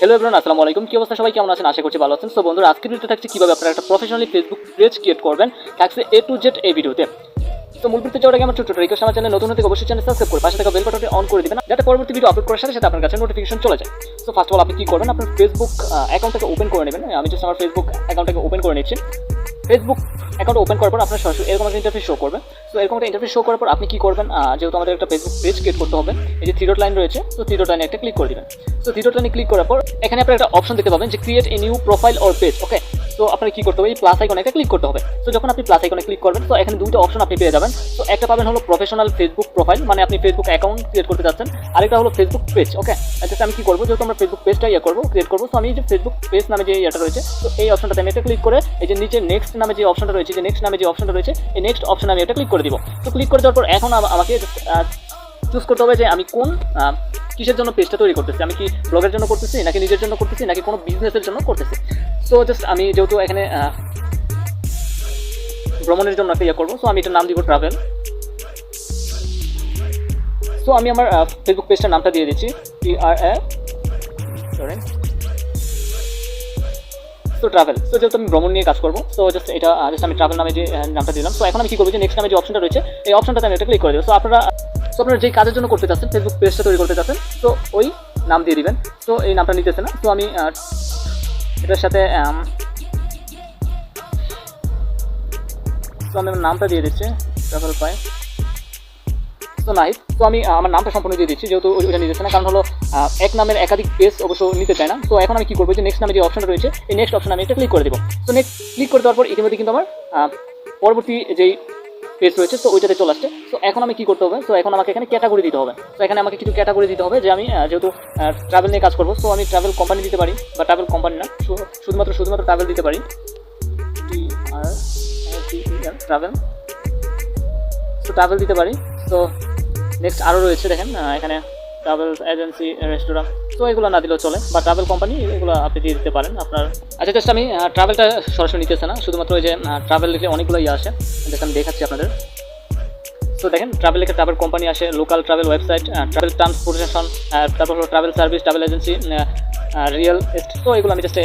Hello everyone, আসসালামু আলাইকুম। কি অবস্থা সবাই, কেমন আছেন? আশা করছি ভালো আছেন। সো বন্ধুরা, আজকের ভিডিওতে থাকছে কিভাবে আপনারা একটা প্রফেশনালি ফেসবুক পেজ ক্রিয়েট করবেন, থাকছে এ টু জেড এই ভিডিওতে। তো মূল ভিডিওতে যাওয়ার আগে আমার ছোট রিকোয়েস্ট, আমার চ্যানেল নতুন হতে অবশ্যই চ্যানেল সাবস্ক্রাইব করে পাশে থাকা বেল বাটনটি অন করে দিবেন, যাতে পরবর্তী ভিডিও আপলোড করার সাথে সাথে আপনার কাছে নোটিফিকেশন চলে যায়। সো ফার্স্ট অফ অল আপনি কি করবেন, আপনার ফেসবুক অ্যাকাউন্টটাকে ওপেন করে নেবেন। আমি জাস্ট আমার ফেসবুক অ্যাকাউন্টটাকে ওপেন করে নিচ্ছি। ফেসবুক অ্যাকাউন্ট ওপেন করার পর আপনার সরাসরি এরকম একটা ইন্টারফেস শো করবে। সো এরকম একটা ইন্টারফেস শো করার পর আপনি কি করবেন, যেহেতু আমাদের একটা ফেসবুক পেজ ক্রিয়েট করতে হবে, এই যে থ্রি ডট লাইন রয়েছে, তো থ্রি ডট লাইনে একটা ক্লিক করে দিবেন। সো থ্রি ডট লাইনে ক্লিক করার পর এখানে আপনার একটা অপশন দেখতে পাবেন যে create a new profile or page. Okay, তো আপনাকে কি করতে হবে, এই প্লাস আইকনে একটা ক্লিক করতে হবে। তো যখন আপনি প্লাস আইকনে ক্লিক করবেন, তো এখানে দুইটা অপশন আপনি পেয়ে যাবেন। তো একটা পাবেন হলো প্রফেশনাল ফেসবুক প্রোফাইল, মানে আপনি ফেসবুক অ্যাকাউন্ট ক্রিয়েট করতে যাচ্ছেন, আরেকটা হলো ফেসবুক পেজ। ওকে, জাস্ট আমি কি করবো, যেহেতু আমরা ফেসবুক পেজটা ক্রিয়েট করবো, তো আমি যে ফেসবুক পেজ নামে যে ইয়েটা রয়েছে, তো এই অপশনটাতে আমি একটা ক্লিক করে এই যে নিচে নেক্সট নামে যে অপশনটা রয়েছে, যে নেক্সট নামে যে অপশনটা রয়েছে, এই নেক্সট অপশনে আমি এটা ক্লিক করে দিব। তো ক্লিক করে দেওয়ার পর এখন আমাকে চুজ করতে হবে যে আমি কোন কিসের জন্য পেজটা তৈরি করতেছি, আমি কি ব্লগের জন্য করতেছি, নাকি নিজের জন্য করতেছি, নাকি কোনো বিজনেসের জন্য করতেছি। সো জাস্ট আমি যেহেতু এখানে ভ্রমণের জন্য একটা করবো, সো আমি এটার নাম দিব ট্রাভেল। সো আমি আমার ফেসবুক পেজটার নামটা দিয়ে দিচ্ছি তো ট্রাভেল। সো যেহেতু আমি ভ্রমণ নিয়ে কাজ করবো, সো জাস্ট আমি ট্রাভেল নামে যে নামটা দিলাম। সো এখন আমি কি করবো, যে নেক্সট নামে যে অপশনটা রয়েছে, এই অপশনটাতে আমি এটা ক্লিক করে দেবো। সো আপনারা যে কাজের জন্য করতে চাচ্ছেন, ফেসবুক পেজটা তৈরি করতে চাচ্ছেন, তো ওই নাম দিয়ে দিবেন। তো এই নামটা নিতেছে না, তো আমি এটার সাথে তো আমি আমার নামটা দিয়ে দিচ্ছি ট্রাভেল পাই। তো নাই, তো আমি আমার নামটা সম্পূর্ণ দিয়ে দিচ্ছি, যেহেতু ওইটা নিতেছে না, কারণ হলো এক নামের একাধিক পেজ অবশ্য নিতে চায় না। তো এখন আমি কি করবো, যে নেক্সট নামে যে অপশনটা রয়েছে, এই নেক্সট অপশন আমি এটা ক্লিক করে দেবো। তো নেক্সট ক্লিক করে দেওয়ার পর ইতিমধ্যে কিন্তু আমার পরবর্তী যেই পেজ রয়েছে, তো ওইটাতে চলে আসছে। তো এখন আমি কি করতে হবে, তো এখন আমাকে এখানে ক্যাটাগরি দিতে হবে। তো এখানে আমাকে কিছু ক্যাটাগরি দিতে হবে, যে আমি যেহেতু ট্রাভেল নিয়ে কাজ করবো, তো আমি ট্রাভেল কোম্পানি দিতে পারি, বা ট্রাভেল কোম্পানি না, শুধুমাত্র ট্রাভেল দিতে পারি, ট্রাভেল। তো ট্রাভেল দিতে পারি। তো নেক্সট আরও রয়েছে, দেখেন এখানে ট্রাভেল এজেন্সি, রেস্টুরেন্ট, তো এগুলো না দিলেও চলে, বা ট্রাভেল কোম্পানি, এগুলো আপনি দিয়ে দিতে পারেন আপনার। আচ্ছা, জাস্ট আমি ট্রাভেলটা সরাসরি নিতেছে না, শুধুমাত্র ওই যে ট্রাভেল লিখে অনেকগুলো আসে, জাস্ট আমি দেখাচ্ছি আপনাদের। তো দেখেন ট্রাভেল লিখে ট্রাভেল কোম্পানি আসে, local travel website, travel transportation, তারপর হলো travel service, travel agency, real estate. তো এগুলো আমি জাস্ট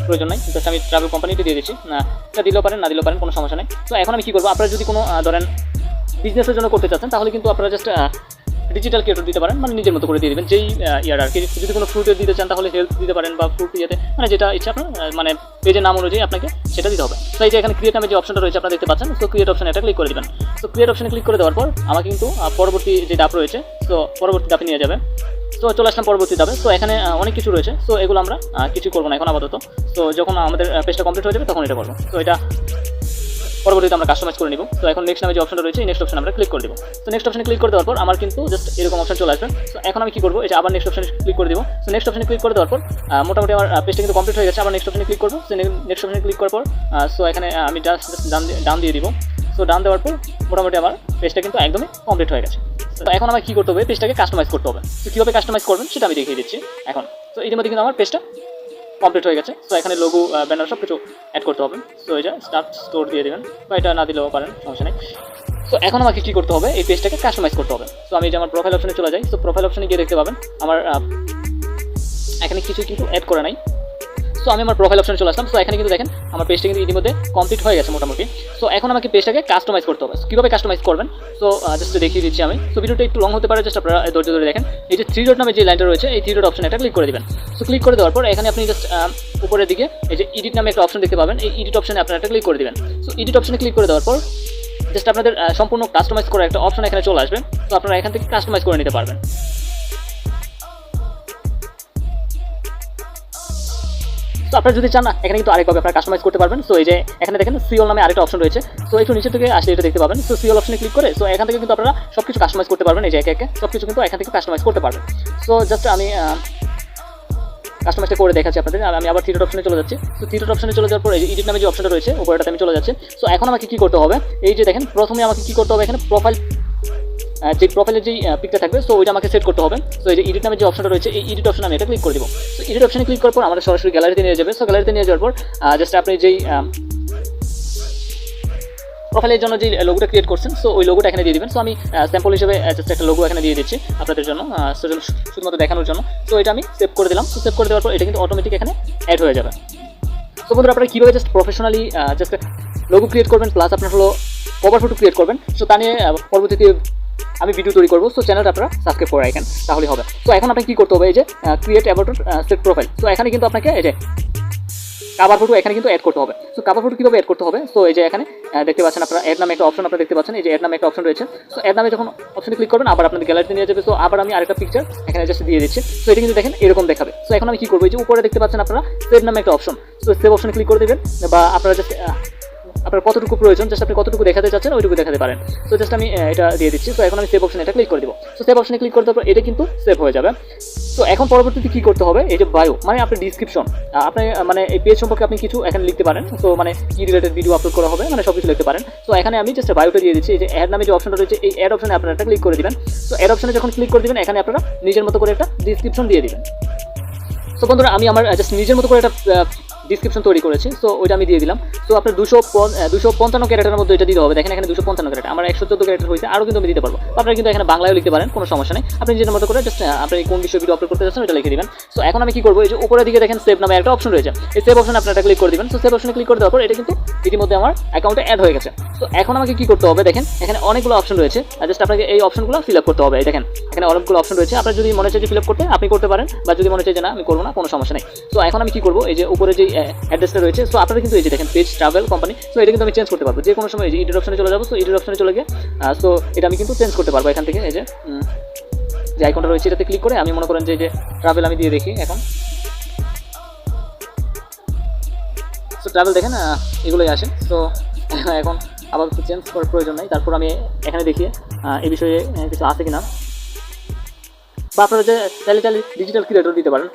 প্রয়োজন নাই, জাস্ট আমি ট্রাভেল কোম্পানিতে দিয়ে দিচ্ছি। এটা দিলেও পারেন, না দিলেও পারেন, কোনো সমস্যা নেই। তো এখন আমি কী করবো, আপনারা যদি কোনো ধরেন বিজনেসের জন্য করতে চাচ্ছেন, তাহলে কিন্তু আপনারা জাস্ট ডিজিটাল ক্রিয়েটর দিতে পারেন, মানে নিজের মতো করে দিয়ে দেবেন, যেই ইয়ার আর কি। যদি কোনো ফ্রুটের দিতে চান, তাহলে হেলথ দিতে পারেন, বা ফ্রুট ইয়েতে, মানে যেটা ইচ্ছা আপনার, মানে পেজের নাম অনুযায়ী আপনাকে সেটা দিতে হবে। তো এই যে এখানে ক্রিয়েট নামে যে অপশনটা রয়েছে আপনারা দেখতে পাচ্ছেন, তো ক্রিয়েট অপশনে এটা ক্লিক করে দেবেন। তো ক্রিয়েট অপশনে ক্লিক করে দেওয়ার পর আমাকে কিন্তু পরবর্তী যে ধাপ রয়েছে, তো পরবর্তী ধাপে নিয়ে যাবে। তো চলে আসলাম পরবর্তী ধাপে। তো এখানে অনেক কিছু রয়েছে, তো এগুলো আমরা কিছু করবো না এখন আপাতত। তো যখন আমাদের পেজটা কমপ্লিট হয়ে যাবে, তখন এটা করবো। তো এটা পরবর্তীতে আমরা কাস্টমাইজ করে নিব। তো এখন নেক্সট নামে যে অপশনটা রয়েছে, নেক্সট অপশন আমরা ক্লিক করে দেবো। তো নেক্সট অপশনে ক্লিক করে দেওয়ার পর আমার কিন্তু জাস্ট এরকম অপশন চলে আসবে। তো এখন আমি কি করবো, এটা আবার নেক্সট অপশনে ক্লিক করে দেবো। তো নেক্সট অপশনে ক্লিক করে দেওয়ার পর মোটামুটি আমার পেজটা কিন্তু কমপ্লিট হয়ে গেছে। আবার নেক্সট অপশনে ক্লিক করবো। তো নেক্সট অপশনে ক্লিক করার পর সো এখানে আমি জাস্ট ডান দিয়ে দিব। সো ডান দেওয়ার পর মোটামুটি আমার পেজটা কিন্তু একদমই কমপ্লিট হয়ে গেছে। তো এখন আমার কী করতে হবে, পেজটাকে কাস্টমাইজ করতে হবে। তো কীভাবে কাস্টমাইজ করবেন সেটা আমি দেখিয়ে দিচ্ছি এখন। তো এর মধ্যে কিন্তু আমার পেজটা কমপ্লিট হয়ে গেছে। সো এখানে লোগো, ব্যানার সব কিছু অ্যাড করতে হবে। সো এটা স্টার্ট স্টোর দিয়ে দেবেন, বা এটা না দিলেও পারেন, সমস্যা নেই। তো এখন আমাকে কী করতে হবে, এই পেজটাকে কাস্টমাইজ করতে হবে। সো আমি যে আমার প্রোফাইল অপশনে চলে যাই। সো প্রোফাইল অপশনে গিয়ে দেখতে পাবেন আমার এখানে কিছু কিন্তু অ্যাড করে নাই। সো আমি আমার প্রোফাইল অপশনে চলে আসলাম। সো এখানে কিন্তু দেখেন আমার পেজটা কিন্তু ইতিমধ্যে কমপ্লিট হয়ে গেছে মোটামুটি। সো এখন আমাকে পেজটাকে কাস্টমাইজ করতে হবে। কীভাবে কাস্টমাইজ করবেন, সো জাস্ট দেখিয়ে দিচ্ছি আমি। সো ভিডিওটা একটু লং হতে পারে, জাস্ট আপনারা ধৈর্য ধরে দেখেন। এই যে থ্রি ডট নামে যে লাইনটা রয়েছে, এই থ্রি ডট অপশনে একটা ক্লিক করে দেবেন। সো ক্লিক করে দেওয়ার পর এখানে আপনি জাস্ট উপরের দিকে এই যে এডিট নামে একটা অপশন দেখতে পাবেন, এই এডিট অপশনে আপনারা একটা ক্লিক করে দেবেন। সো এডিট অপশনে ক্লিক করে দেওয়ার পর জাস্ট আপনাদের সম্পূর্ণ কাস্টমাইজ করা একটা অপশন এখানে চলে আসবে। তো আপনারা এখান থেকে কাস্টমাইজ করে নিতে পারবেন। তো আপনারা যদি চান না, এখানে কিন্তু আরেকভাবে আপনারা কাস্টমাইজ করতে পারবেন। সো এই যে এখানে দেখেন সিওল নামে আরেকটা অপশন রয়েছে। সো একটু নিচে থেকে আসলে এটা দেখতে পাবেন। সো সিওল অপশনে ক্লিক করে সো এখান থেকে কিন্তু আপনারা সব কিছু কাস্টমাইজ করতে পারবেন। এই যে একে একে সব কিছু কিন্তু এখান থেকে কাস্টমাইজ করতে পারবেন। সো জাস্ট আমি কাস্টমাইজটা করে দেখাচ্ছি আপনাদের। আমি আবার থ্রি ডট অপশনে চলে যাচ্ছি। তো থ্রি ডট অপশনে চলে যাওয়ার পর এই যে এডিট নামে যে অপশনটা রয়েছে, উপরেটাতে আমি চলে যাচ্ছি। সো এখন আমাকে কী করতে হবে, এই যে দেখেন প্রথমে আমাকে কী করতে হবে, এখানে প্রোফাইল যে প্রোফাইলের যে পিকটা থাকবে, সো ওইটা আমাকে সেট করতে হবে। সো এই যে এডিট নামে যে অপশনটা রয়েছে, এই এডিট অপশনে আমি এটা ক্লিক করে দেবো। সো এডিট অপশনে ক্লিক করার পর আমাদের সরাসরি গ্যালারিতে নিয়ে যাবে। সো গ্যালারিতে নিয়ে যাওয়ার পর জাস্ট আপনি যেই প্রোফাইলের জন্য যে লোগোটা ক্রিয়েট করছেন, সো ওই লোগোটা এখানে দিয়ে দিবেন। সো আমি স্যাম্পল হিসেবে জাস্ট একটা লোগো এখানে দিয়ে দিচ্ছি আপনাদের জন্য, শুধুমাত্র দেখানোর জন্য। সো এটা আমি সেভ করে দিলাম। সো সেভ করে দেওয়ার পর এটা কিন্তু অটোমেটিক এখানে অ্যাড হয়ে যাবে। তো বন্ধুরা আপনারা কীভাবে just professionally just logo create করবেন প্লাস আপনার হলো কভার ফটো ক্রিয়েট করবেন, সো তা নিয়ে পরবর্তীতে আমি ভিডিও তৈরি করবো। সো চ্যানেলটা আপনারা সাবস্ক্রাইব করে রাখেন, তাহলে হবে। তো এখন আপনাকে কী করতে হবে, এই যে create about set profile, so এখানে কিন্তু আপনাকে এই যে কাভার ফটো এখানে কিন্তু অ্যাড করতে হবে। সো কাভার ফটো কীভাবে অ্যাড করতে হবে, সো এই যে এখানে দেখতে পাচ্ছেন আপনারা অ্যাড নামে একটা অপশন আপনারা দেখতে পাচ্ছেন, এই যে অ্যাড নামে একটা অপশন রয়েছে। সো অ্যাড নামে যখন অপশনে ক্লিক করবেন আবার আপনাদের গ্যালারিতে নিয়ে যাবে। সো আবার আমি আরেকটা পিকচার এখানে জাস্ট দিয়ে দিচ্ছি। সো এটা কিন্তু দেখেন এরকম দেখাবে। সো এখন আমি কী করবো, এই যে উপরে দেখতে পাচ্ছেন আপনারা সেভ নামে একটা অপশন, সো সেভ অপশনে ক্লিক করে দেবেন, বা আপনারা জাস্ট আপনার কতটুকু প্রয়োজন, জাস্ট আপনি কতটুকু দেখাতে চাচ্ছেন ওইটুকু দেখাতে পারেন। সো জাস্ট আমি এটা দিয়ে দিচ্ছি। সো এখন আমি সেভ অপশনে এটা ক্লিক করে দিব। সো সেভ অপশনে ক্লিক করতে পর এটা কিন্তু সেভ হয়ে যাবে। তো এখন পরবর্তীতে কী করতে হবে, এই যে বায়ো মানে আপনার ডিসক্রিপশন, আপনি মানে এই পেজ সম্পর্কে আপনি কিছু এখানে লিখতে পারেন। সো মানে কি রিলেটেড ভিডিও আপলোড করা হবে মানে সব কিছু লিখতে পারেন। সো এখানে আমি জাস্ট বায়োটা দিয়ে দিচ্ছি। এই যে অ্যাড নামে যে অপশনটা রয়েছে এই অ্যাড অপশনে আপনারা একটা ক্লিক করে দিবেন। সো অ্যাড অপশনে যখন ক্লিক করে দিবেন এখানে আপনারা নিজের মতো করে একটা ডিসক্রিপশন দিয়ে দিবেন। সো বন্ধুরা আমি আমার জাস্ট নিজের মতো করে একটা ডিসক্রিপশন তৈরি করেছি। সো ওইটা আমি দিয়ে দিলাম। সো আপনার 255 ক্যারেক্টারের মধ্যে এটা দিতে হবে। দেখেন এখানে 255 ক্যারেক্টার, আমার 114 ক্যারেক্টার হয়েছে, আরও কিন্তু আমি দিতে পারবো। আপনারা কিন্তু এখানে বাংলায়ও লিখতে পারেন, কোনো সমস্যা নেই। আপনি নিজের মতো করে জাস্ট আপনি কোন বিষয়ে ভিডিও আপলোড করতে চাচ্ছেন ওটা লিখে দিবেন। সো এখন আমি কী করবো, এই যে উপরের দিকে দেখেন সেভ নামে একটা অপশন রয়েছে, এই সেভ অপশনে আপনারা ক্লিক করে দিবেন। সো সেভ অপশনে ক্লিক করে দেওয়ার পর এটা কিন্তু ইতিমধ্যে আমার অ্যাকাউন্টে অ্যাড হয়ে গেছে। সো এখন আমাকে কী করতে হবে, দেখেন এখানে অনেকগুলো অপশন রয়েছে, জাস্ট আপনাকে এই অপশনগুলো ফিল আপ করতে হবে। দেখেন এখানে অনেকগুলো অপশন রয়েছে, আপনার যদি মনে চাই যে ফিল আপ করতে আপনি করতে পারেন, বা যদি মনে চাই যে না আমি করবো না, কোনো সমস্যা নেই। সো এখন আমি কী করবো, এই যে উপরে যে অ্যাড্রেসটা রয়েছে, সো আপনারা কিন্তু এই যে দেখেন পেজ ট্রাভেল কোম্পানি, সো এটা কিন্তু আমি চেঞ্জ করতে পারবো যে কোনো সময়। এই যে এডিট অপশনে চলে যাবো। সো এডিট অপশনে চলে গিয়ে সো এটা আমি কিন্তু চেঞ্জ করতে পারবো এখান থেকে। এই যে আইকনটা রয়েছে এটাতে ক্লিক করে আমি মনে করেন যে ট্রাভেল আমি দিয়ে দেখি এখন। সো ট্রাভেল দেখেন এগুলোই আসে। সো এখন আবার চেঞ্জ করার প্রয়োজন নেই। তারপর আমি এখানে দেখি এই বিষয়ে কিছু আছে কিনা, বা আপনারা যে চাইলে ডিজিটাল ক্রিয়েটর দিতে পারেন,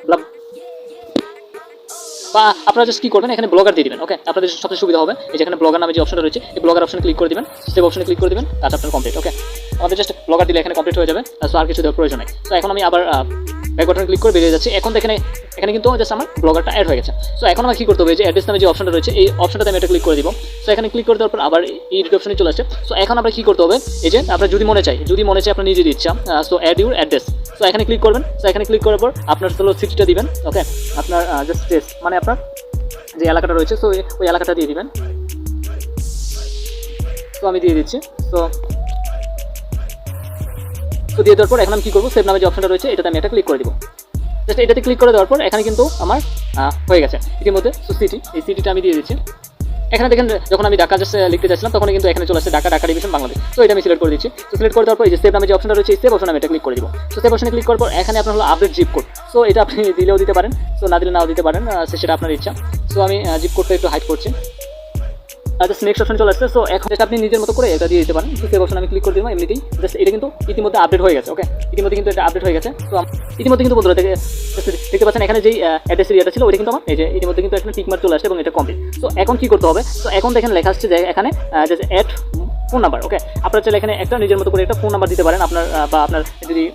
বা আপনারা জাস্ট কী করবেন এখানে ব্লগার দিয়ে দিবেন। ওকে, আপনাদের সবচেয়ে সুবিধা হবে এই যে এখানে ব্লগার নামে যে অপশনটা রয়েছে এই ব্লগার অপশনে ক্লিক করে দিবেন, সেভ অপশনে ক্লিক করে দিবেন, কাজ আপনার কমপ্লিট। ওকে, আমাদের জাস্ট ব্লগার দিলে এখানে কমপ্লিট হয়ে যাবে। সো আর কিছু দেওয়ার প্রয়োজন নেই। সো এখন আমি আবার ব্যাক বাটনে ক্লিক করে বেরিয়ে যাচ্ছি। এখন দেখেন এখানে কিন্তু জাস্ট আমার ব্লগারটা অ্যাড হয়ে গেছে। সো এখন আমার কী করতে হবে, যে অ্যাড্রেস নামে যে অপশনটা রয়েছে এই অপশনটাতে আমি এটা ক্লিক করে দিব। সো এখানে ক্লিক করে দেওয়ার পর আবার এই এডিট অপশনে চলে আসছে। সো এখন আমরা কী করতে হবে, এই যে আপনার যদি মনে চাই আপনার নিজের ইচ্ছা, so add your address. So এখানে ক্লিক করবেন। সো এখানে ক্লিক করার পর আপনার হলো সিটিটা দিবেন। ওকে, আপনার জাস্ট স্টেট মানে আপনার যে এলাকাটা রয়েছে, সো ওই এলাকাটা দিয়ে দিবেন। তো আমি দিয়ে দিচ্ছি। তো দিয়ে দেওয়ার পর এখন আমি কী করবো, সেভ নামে যে অপশনটা রয়েছে এটাতে আমি একটা ক্লিক করে দিব। জাস্ট এটাতে ক্লিক করে দেওয়ার পর এখানে কিন্তু আমার হয়ে গেছে ইতিমধ্যে। সো এই সিটিটা আমি দিয়ে দিচ্ছি। এখানে দেখেন যখন আমি ঢাকা জাস্ট লিখতে যাচ্ছিলাম তখন কিন্তু এখানে চলে আসছে ঢাকা ডিভিশন বাংলাদেশ। তো এটা আমি সিলেক্ট করে দিচ্ছি। তো সিলেক্ট করে দেওয়ার পর এই যে সেভ নামে যে অপশনটা রয়েছে এই সেভ অপশনে আমি এটা ক্লিক করে দিব। তো সেভ অপশনে ক্লিক করার পর এখানে আপনার হলো আপডেট জিপ কোড। সো এটা আপনি দিলেও দিতে পারেন, সো না দিলে নাও দিতে পারেন, সেটা আপনার ইচ্ছা। সো আমি জিপ কোডটা একটু হাইড করছি। জাস্ট নেক্সট অপশন চলে আসছে। সো এখন যেটা আপনি নিজের মতো করে এটা দিয়ে দিতে পারেন। তো সেভ অপশন আমি ক্লিক করে দিলাম এমনিতেই। জাস্ট এটা কিন্তু ইতিমধ্যে আপডেট হয়ে গেছে। ওকে, ইতিমধ্যে কিন্তু এটা আপডেট হয়ে গেছে। তো ইতিমধ্যে কিন্তু বন্ধুরা দেখতে পাচ্ছেন এখানে যেই অ্যাড্রেস এরিয়াটা ছিল ওইটা কিন্তু আমার এই যে ইতিমধ্যে কিন্তু এখানে টিক মার্ক চলে আসছে এবং এটা কমপ্লিট। তো এখন কী করতে হবে, তো এখন দেখেন লেখা আসছে যে এখানে অ্যাড ফোন নাম্বার। ওকে, আপনারা চাইলে এখানে একটা নিজের মতো করে একটা ফোন নাম্বার দিতে পারেন আপনার, বা আপনার যদি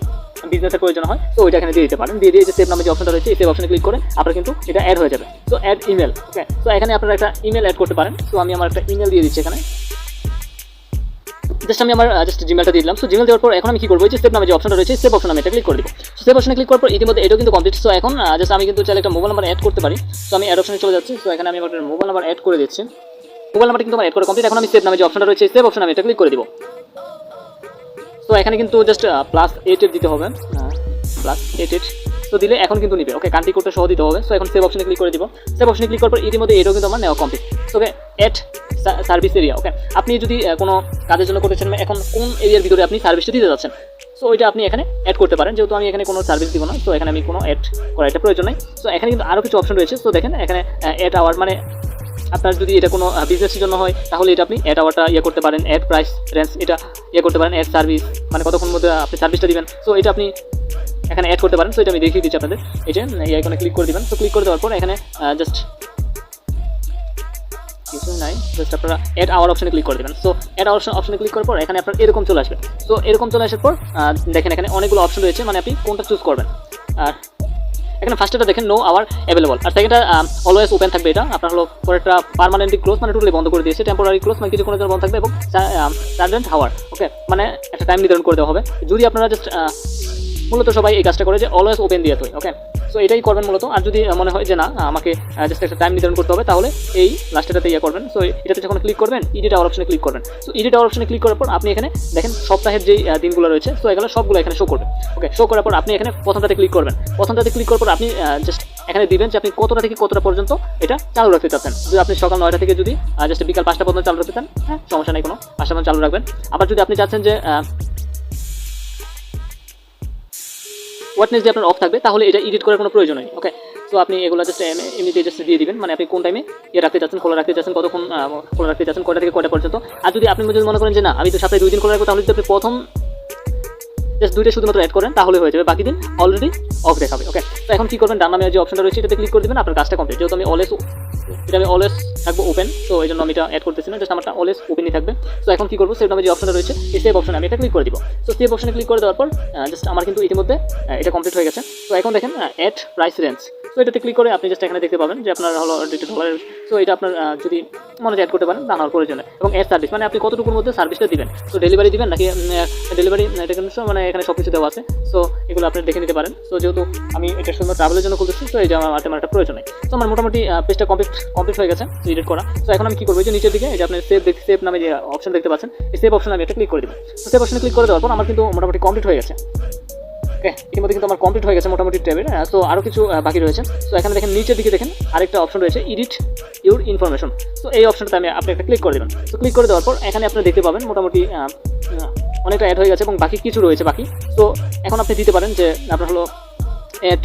বিজনেসের প্রয়োজন হয় তো ওইটা এখানে দিয়ে দিতে পারেন। দিয়ে যে সেভ নামে যে অপশনটা রয়েছে এই সেভ অপশনে ক্লিক করে আপনার কিন্তু এটা অ্যাড হয়ে যাবে। তো অ্যাড ইমেল। ওকে, তো এখানে আপনারা একটা ইমেল অ্যাড করতে পারেন। তো আমি আমার একটা ইমেল দিয়ে দিচ্ছি এখানে। জাস্ট আমি আমার জাস্ট জিমেলটা দিয়ে দিলাম। সো জিমেল দেওয়ার পর এখন আমি কী করবো, যে সেভ নামে যে অপশনটা রয়েছে সেভ অপশন আমি এটা ক্লিক করে দিব। সো সেভ অপশনে ক্লিক করার পর ইতিমধ্যে এটাও কিন্তু কমপ্লিট। সো এখন জাস্ট আমি কিন্তু চাইলে একটা মোবাইল নাম্বার অ্যাড করতে পারি। সো আমি অ্যাড অপশনে চলে যাচ্ছি। সো এখানে আমি আমার মোবাইল নাম্বার অ্যাড করে দিচ্ছি। মোবাইল নাম্বারটা কিন্তু আমার অ্যাড করা কমপ্লিট। এখন আমি সেভ নামে যে অপশনটা রয়েছে সেভ অপশন আমি এটা ক্লিক করে দিব। তো এখানে কিন্তু জাস্ট +8 দিতে হবে, +8 তো দিলে এখন কিন্তু নিবে। ওকে, কান্ট্রি কোডটা সহ দিতে হবে। সো এখন সেভ অপশনে ক্লিক করে দিব। সেভ অপশনে ক্লিক করার পর ইতিমধ্যে এটাও কিন্তু আমার নেওয়া complete. So okay, add service area. Okay, আপনি যদি কোনো কাজের জন্য করতে চান, এখন কোন এরিয়ার ভিতরে আপনি সার্ভিসটা দিতে যাচ্ছেন, সো ওইটা আপনি এখানে অ্যাড করতে পারেন। যেহেতু আমি এখানে কোনো সার্ভিস দিব না, তো এখানে আমি কোনো অ্যাড করার একটা প্রয়োজন নেই। সো এখানে কিন্তু আরও কিছু অপশন রয়েছে। সো দেখেন এখানে অ্যাড আওয়ার, মানে আপনার যদি এটা কোনো বিজনেসের জন্য হয় তাহলে এটা আপনি অ্যাড আওয়ারটা করতে পারেন, অ্যাড প্রাইস রেঞ্জ এটা করতে পারেন, অ্যাড সার্ভিস মানে কতক্ষণ মধ্যে আপনি সার্ভিসটা দিবেন, সো এটা আপনি এখানে অ্যাড করতে পারেন। সো এটা আমি দেখিয়ে দিচ্ছি আপনাদের। এই যে এই আইকনে ক্লিক করে দিবেন। তো ক্লিক করে দেওয়ার পর এখানে জাস্ট কিছু নাই, জাস্ট আপনারা অ্যাড আওয়ার অপশনে ক্লিক করে দেবেন। সো অ্যাড আওয়ার অপশনে ক্লিক করার পর এখানে আপনার এরকম চলে আসবে। সো এরকম চলে আসার পর দেখেন এখানে অনেকগুলো অপশন রয়েছে, মানে আপনি কোনটা চুজ করবেন। আর এখানে ফার্স্টটা দেখেন নো আওয়ার অ্যাভেলেবল, আর সেকেন্ডটা অলওয়েজ ওপেন থাকবে। এটা আপনার হলো পরেরটা পার্মানেন্টলি ক্লোজ মানে টোটালি বন্ধ করে দিয়েছে, টেম্পোরারি ক্লোজ মানে কিছুক্ষণের জন্য বন্ধ থাকবে, এবং সার্টেন হাওয়ার ওকে মানে একটা টাইম নির্ধারণ করে দেওয়া হবে। যদি আপনারা জাস্ট মূলত সবাই এই কাজটা করে যে অলওয়েজ ওপেন দিয়ে থাকে ওকে, সো এটাই করবেন মূলত। আর যদি মনে হয় যে না আমাকে জাস্ট একটা টাইম নির্ধারণ করতে হবে, তাহলে এই লাস্টটাতে করবেন। সো এটাতে যখন ক্লিক করবেন এডিট আওয়ার অপশনে ক্লিক করবেন। সো এডিট আওয়ার অপশনে ক্লিক করার পর আপনি এখানে দেখেন সপ্তাহের যে দিনগুলো রয়েছে, সো এগুলো সবগুলো এখানে শো করবে ওকে। শো করার পর আপনি এখানে প্রথমটাতে ক্লিক করবেন। প্রথমটাতে ক্লিক করার পর আপনি জাস্ট এখানে দিবেন যে আপনি কতটা থেকে কতটা পর্যন্ত এটা চালু রাখতে চাচ্ছেন। যদি আপনি সকাল 9টা থেকে যদি জাস্ট বিকাল 5টা পর্যন্ত চালু রাখতে চান, হ্যাঁ সমস্যা নেই কোনো, 5টা পর্যন্ত চালু রাখবেন। আবার যদি আপনি চাচ্ছেন যে ওয়াটনেস দিয়ে আপনার অফ থাকবে, তাহলে এটা এডিট করার কোনো প্রয়োজন নেই ওকে। সো আপনি এগুলো জাস্ট এমনিতে জাস্ট দিয়ে দিবেন, মানে আপনি কোন টাইমে রাখতে চাচ্ছেন, খোলা রাখতে চাচ্ছেন, কতক্ষণ খোলা রাখতে চাচ্ছেন, কয়টা থেকে কয়টা পর্যন্ত। আর যদি আপনি যদি মনে করেন যে না আমি তো সপ্তাহে 2 দিন খোলা রাখবো, তাহলে যদি আপনি প্রথম জাস্ট 2টা শুধুমাত্র অ্যাড করেন তাহলে হয়ে যাবে, বাকি দিন অলরেডি অফ দেখাবে ওকে। তো এখন কি করবেন, ডান নামে যে অপশনটা রয়েছে এটাতে ক্লিক করে দেবেন, আপনার কাজটা কমপ্লিট। যেহেতু আমি অলওয়েজ থাকবো ওপেন, তো এই জন্য আমি এটা অ্যাড করতেছি না, জাস্ট আমারটা অলওয়েজ ওপেনই থাকবে। তো এখন কি করবো, সেভ নামে যে অপশনটা রয়েছে এই সেভ অপশনে আমি এটা ক্লিক করে দিব। তো সেভ অপশনে ক্লিক করে দেওয়ার পর জাস্ট আমার কিন্তু ইতিমধ্যে এটা কমপ্লিট হয়ে গেছে। তো এখন দেখেন অ্যাড প্রাইস রেঞ্জ, তো এটাতে ক্লিক করে আপনি জাস্ট এখানে দেখতে পাবেন যে আপনার হলো $100। সো এটা আপনার যদি মনে হয় অ্যাড করতে পারেন, জানার প্রয়োজন। এবং অ্যাড সার্ভিস মানে আপনি কতটুকুর মধ্যে সার্ভিসটা দিবেন, তো ডেলিভারি দিবেন নাকি ডেলিভারি, এটা কিন্তু মানে এখানে সব কিছু দেওয়া আছে। সো এগুলো আপনি দেখে নিতে পারেন। সো যেহেতু আমি এটা শুধু ট্রাভেলের জন্য করতেছি, তো এটা আমার একটা প্রয়োজন নেই। তো আমার মোটামুটি পেজটা কমপ্লিট হয়ে গেছে এডিট করা। তো এখন আমি কি করবো, যে নিচের দিকে এই যে আপনি সেভ নামে যে অপশন দেখতে পাচ্ছেন, এই সেভ অপশন আমি এটা ক্লিক করে দেবো। তো সেভ অপশনে ক্লিক করে দেওয়ার পর আমার কিন্তু মোটামুটি কমপ্লিট হয়ে গেছে ওকে। ইতিমধ্যে কিন্তু আমার কমপ্লিট হয়ে গেছে মোটামুটি ট্যাবের। সো আরও কিছু বাকি রয়েছে। সো এখানে দেখেন নিচের দিকে দেখেন আরেকটা অপশন রয়েছে এডিট ইউর ইনফরমেশন। সো এই অপশনটা আপনি একটা ক্লিক করে দেবেন। তো ক্লিক করে দেওয়ার পর এখানে আপনি দেখতে পাবেন মোটামুটি অনেকটা অ্যাড হয়ে গেছে এবং বাকি কিছু রয়েছে বাকি। তো এখন আপনি দিতে পারেন যে আপনার হলো অ্যাড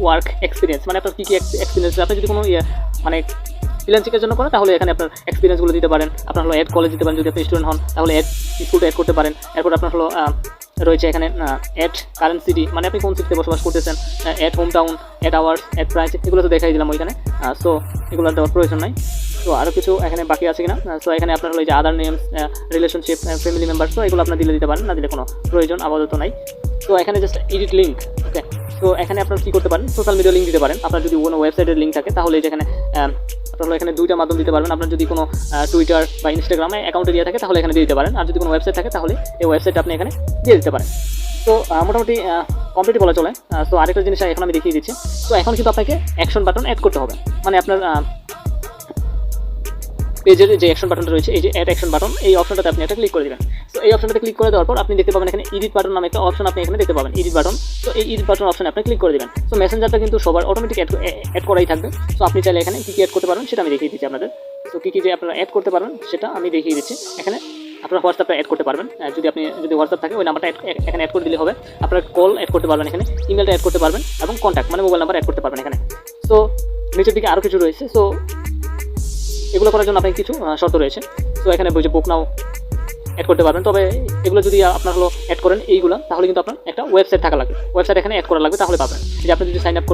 ওয়ার্ক এক্সপিরিয়েন্স, মানে আপনার কী কী এক্সপিরিয়েন্স, আপনি যদি কোনো মানে ফ্রিল্যান্সিংয়ের জন্য করেন তাহলে এখানে আপনার এক্সপিরিয়েন্সগুলো দিতে পারেন। আপনার হলো অ্যাড কলেজ দিতে পারেন যদি আপনি স্টুডেন্ট হন, তাহলে অ্যাড স্কুলটা অ্যাড করতে পারেন। এরপর আপনার হলো রয়েছে এখানে অ্যাড কারেন্ট সিটি, মানে আপনি কোন সিটিতে বসবাস করতেছেন, add home town, add hours, add price, এগুলো তো দেখাই দিলাম ওইখানে। সো এগুলো দেওয়ার প্রয়োজন নাই। তো আরও কিছু এখানে বাকি আছে কিনা, সো এখানে আপনার হলো যে আদার নেমস, রিলেশনশিপ, ফ্যামিলি মেম্বার, তো এগুলো আপনার দিতে পারেন, না দিলে কোনো প্রয়োজন আপাতত নাই। তো এখানে জাস্ট এডিট লিঙ্ক ওকে। তো এখানে আপনার কী করতে পারেন, সোশ্যাল মিডিয়া লিঙ্ক দিতে পারেন। আপনার যদি কোনো ওয়েবসাইটের লিঙ্ক থাকে তাহলে যেখানে আপনারা এখানে 2টা মাধ্যম দিতে পারবেন। আপনার যদি কোনো টুইটার বা ইনস্টাগ্রামে অ্যাকাউন্টে দিয়ে থাকে তাহলে এখানে দিয়ে দিতে পারেন, আর যদি কোনো ওয়েবসাইট থাকে তাহলে এই ওয়েবসাইটটা আপনি এখানে দিয়ে দিতে পারেন। তো মোটামুটি কমপ্লিট বলা চলে। তো আরেকটা জিনিস এখন আমি দেখিয়ে দিচ্ছি। তো এখন কিন্তু আপনাকে অ্যাকশন বাটন অ্যাড করতে হবে, মানে আপনার পেজের যে অ্যাকশন বাটনটা রয়েছে, এই যে অ্যাড অ্যাকশন বাটন, এই অপশনটাতে আপনি একটা ক্লিক করে দেবেন। তো এই অপশনটাতে ক্লিক করে দেওয়ার পর আপনি দেখতে পাবেন এখানে এডিট বাটন নামে একটা অপশন আপনি এখানে দেখতে পাবেন, এডিট বাটন। তো এই এডিট বাটন অপশনে আপনি ক্লিক করে দেবেন। তো মেসেঞ্জারটা কিন্তু সবার অটোমেটিক অ্যাড করাই থাকবে। তো আপনি চাইলে এখানে কী কী অ্যাড করতে পারবেন সেটা আমি দেখিয়ে দিচ্ছি আপনাদের। তো কী কী যে আপনারা অ্যাড করতে পারবেন সেটা আমি দেখিয়ে দিচ্ছি। এখানে আপনার হোয়াটসঅ্যাপটা অ্যাড করতে পারবেন, যদি হোয়াটসঅ্যাপ থাকে ওই নাম্বারটা এখানে অ্যাড করে দিলে হবে। আপনার কল অ্যাড করতে পারবেন, এখানে ইমেলটা অ্যাড করতে পারবেন, এবং কন্ট্যাক্ট মানে মোবাইল নাম্বার অ্যাড করতে পারবেন এখানে। তো নিচের দিকে আরও কিছু রয়েছে। সো এগুলো করার জন্য আপনার কিছু শর্ত রয়েছে। তো এখানে বলছে বুক নাও অ্যাড করতে পারবেন, তবে এগুলো যদি আপনার হলো অ্যাড করেন এইগুলো, তাহলে কিন্তু আপনার একটা ওয়েবসাইট থাকা লাগবে, ওয়েবসাইট এখানে অ্যাড করা লাগবে, তাহলে পাবেন। যে আপনি যদি সাইন আপ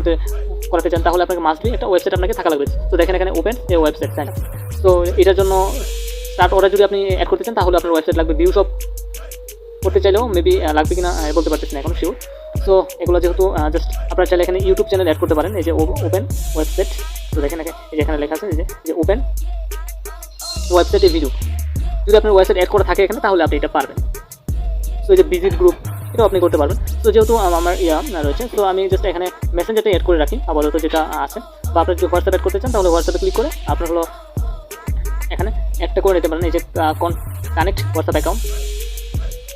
করাতে চান তাহলে আপনাকে মাস্টলি একটা ওয়েবসাইট আপনাকে থাকা লাগবে। তো দেখেন এখানে open a website sign up. তো এটার জন্য স্টার্ট অর্ডার যদি আপনি অ্যাড করতে চান তাহলে আপনার ওয়েবসাইট লাগবে। ভিউ সব করতে চাইলেও মেবি লাগবে কিনা বলতে পারতেছি না এখন শিওর। সো এগুলো যেহেতু জাস্ট আপনারা চাইলে এখানে ইউটিউব চ্যানেল অ্যাড করতে পারেন, এই যে ওপেন ওয়েবসাইট। তো দেখেন এই যে এখানে লেখা আছে যে ওপেন ওয়েবসাইটে ভিডিও, যদি আপনার ওয়েবসাইট অ্যাড করা থাকে এখানে তাহলে আপনি এটা পারবেন। সো এই যে ভিজিট গ্রুপ, এটাও আপনি করতে পারবেন। তো যেহেতু আমার রয়েছে, তো আমি জাস্ট এখানে মেসেঞ্জারটা অ্যাড করে রাখি আপাতত যেটা আছে। বা আপনি যদি হোয়াটসঅ্যাপ অ্যাড করতে চান তাহলে হোয়াটসঅ্যাপে ক্লিক করে আপনার হলো এখানে একটা করে নিতে পারেন, এই যে কানেক্ট হোয়াটসঅ্যাপ অ্যাকাউন্ট।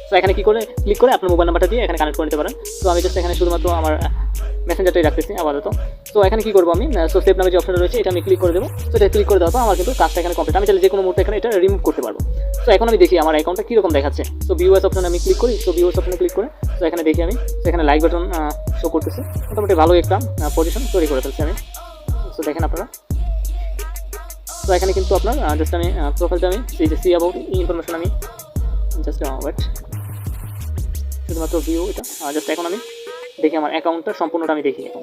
তো এখানে কী করে ক্লিক করে আপনার মোবাইল নাম্বারটা দিয়ে এখানে কানেক্ট করে নিতে পারেন। তো আমি জাস্ট এখানে শুধুমাত্র আমার মেসেঞ্জারটাই রাখতেছি আপাতত। তো এখানে কী করবো আমি, সো সেভ নামে যে অপশনটা রয়েছে এটা আমি ক্লিক করে দেবো। তো এটা ক্লিক করে দেওয়ার পর আমার কিন্তু কাজটা এখানে কমপ্লিট। আমি চাইলে যে কোনো মুহূর্তে এখানে এটা রিমুভ করতে পারবো। তো এখন আমি দেখি আমার অ্যাকাউন্টটা কীরকম দেখাচ্ছে। সো ভিউয়ার্স অপশনে আমি ক্লিক করি। তো ভিউয়ার্স অপশনে ক্লিক করে তো এখানে দেখি আমি এখানে লাইক বাটন শো করতেছে, মোটামুটি ভালো একটা পজিশন তৈরি করে ফেলছি আমি। তো দেখেন আপনারা, তো এখানে কিন্তু আপনার জাস্ট আমি প্রোফাইলটা আমি সি অ্যাবাউট ইনফরমেশন আমি জাস্ট ওয়েট, শুধুমাত্র ভিউ এটা জাস্ট এখন আমি দেখি আমার অ্যাকাউন্টটা সম্পূর্ণটা আমি দেখি এখন।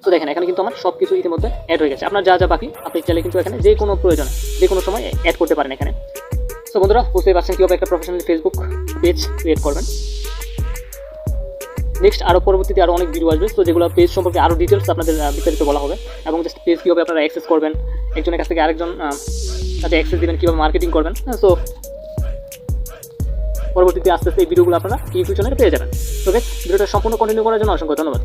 তো দেখেন এখানে কিন্তু আমার সব কিছু ইতিমধ্যে অ্যাড হয়ে গেছে। আপনার যা যা বাকি আপনি চাইলে কিন্তু এখানে যে কোনো প্রয়োজনে যে কোনো সময় অ্যাড করতে পারেন এখানে। সো বন্ধুরা বুঝতেই পারছেন কীভাবে একটা প্রফেশনাল ফেসবুক পেজ ক্রিয়েট করবেন। নেক্সট আরও পরবর্তীতে আরও অনেক ভিডিও আসবে, তো যেগুলো পেজ সম্পর্কে আরও ডিটেলস আপনাদের বিস্তারিত বলা হবে, এবং জাস্ট পেজ কীভাবে আপনারা অ্যাক্সেস করবেন, একজনের কাছ থেকে আরেকজন কাছে অ্যাক্সেস দেবেন, কীভাবে মার্কেটিং করবেন। সো পরবর্তীতে আস্তে আস্তে এই ভিডিওগুলো আপনারা ইউটিউব চ্যানেলে পেয়ে যাবেন। তো ভিডিওটা সম্পূর্ণ কন্টিনিউ করার জন্য অসংখ্য ধন্যবাদ।